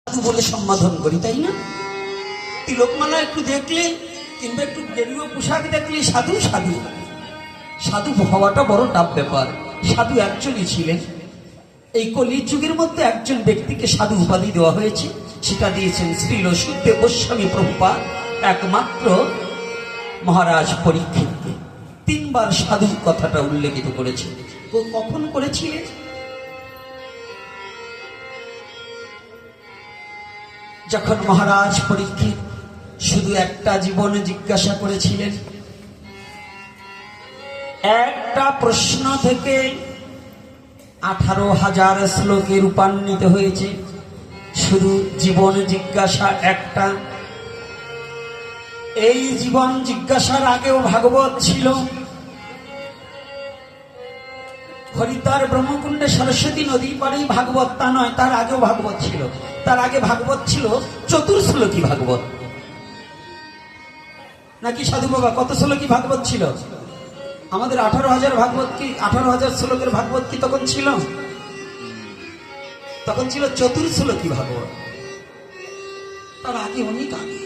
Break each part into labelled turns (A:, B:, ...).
A: বলে সম্বোধন করি, তাই না? তিলকমালা একটু দেখলে কিংবা একটু গেরুয়া পোশাক দেখলে সাধু সাধু সাধু হওয়াটা বড় টাফ ব্যাপার। সাধু অ্যাকচুয়ালি ছিলেন এই কলির যুগের মধ্যে একজন ব্যক্তিকে সাধু উপাধি দেওয়া হয়েছে, সেটা দিয়েছেন শ্রীল সুখদেব গোস্বামী প্রভুপাদ একমাত্র মহারাজ পরীক্ষিতকে। 3 বার সাধু কথাটা উল্লেখিত করেছে। কখন করেছিলেন? যখন মহারাজ পরীক্ষিত শুধু একটা জীবন জিজ্ঞাসা করেছিলেন, একটা প্রশ্ন থেকে 18,000 শ্লোকে রূপান্বিত হয়েছে। শুধু জীবন জিজ্ঞাসা একটা। এই জীবন জিজ্ঞাসার আগেও ভাগবত ছিল। হরিদ্বার ব্রহ্মকুণ্ডে সরস্বতী নদী পাড়েই ভাগবত তা নয়, তার আগেও ভাগবত ছিল। তার আগে ভাগবত ছিল চতুর্শ্লোকী ভাগবত। নাকি সাধু বাবা কত শ্লোকী ভাগবত ছিল? আমাদের 18,000 ভাগবত কি 18,000 শ্লোকের ভাগবত কি তখন ছিল? তখন ছিল চতুর্শ্লোকী ভাগবত। তার আগে অনেক আগে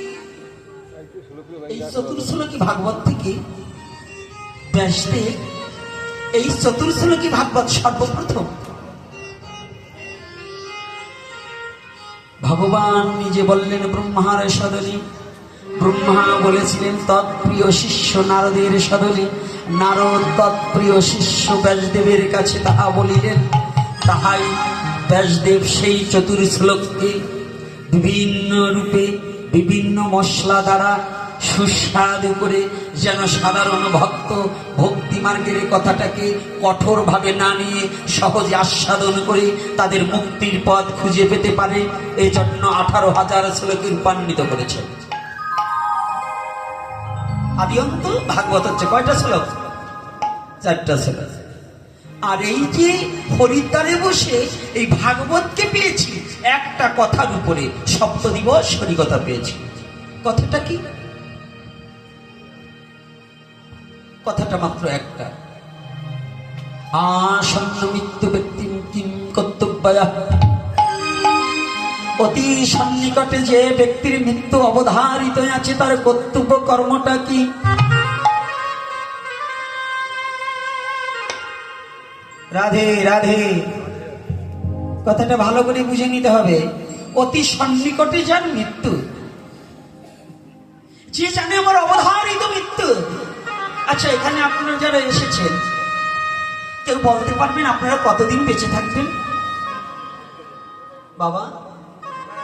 A: এই চতুর্শ্লোকী ভাগবত থেকে ব্যাসদেব এই চতুর্শ্লোকী ভাগবত সর্বপ্রথম ভগবান নিজে বললেন ব্রহ্মার সদনে। ব্রহ্মা বলেছিলেন তৎপ্রিয় শিষ্য নারদের সদনে। নারদ তৎপ্রিয় শিষ্য ব্যাসদেবের কাছে তাহা বলিলেন। তাহাই ব্যাসদেব সেই চতুর্শ্লোককে বিভিন্ন রূপে বিভিন্ন মশলা দ্বারা সুস্বাদু করে যেন সাধারণ ভক্ত ভক্তি মার্গের কথাটাকে কঠোরভাবে না নিয়ে সহজে আস্বাদন করে তাদের মুক্তির পথ খুঁজে পেতে পারে, এই জন্য 18,000 শ্লোকে রূপান্বিত করেছে। আদিঅন্ত ভাগবত হচ্ছে কয়টা শ্লোক? 4টা শ্লোক। আর এই যে হরিদ্বারে বসে এই ভাগবতকে পেয়েছি একটা কথার উপরে, সপ্তদিবস হরিকথা পেয়েছি। কথাটা কি? কথাটা মাত্র একটা, আসন্ন মৃত্যু ব্যক্তি কিম কর্তব্যয়া। অতি সন্নিকটে যে ব্যক্তির মৃত্যু অবধারিত আছে তার কর্তব্য কর্মটা কি? রাধে রাধে। কথাটা ভালো করে বুঝে নিতে হবে। অতি সন্নিকটে যার মৃত্যু, যে জানে আমার অবধারিত মৃত্যু। আচ্ছা, এখানে আপনারা যারা এসেছেন কেউ বলতে পারবেন আপনারা কতদিন বেঁচে থাকবেন? বাবা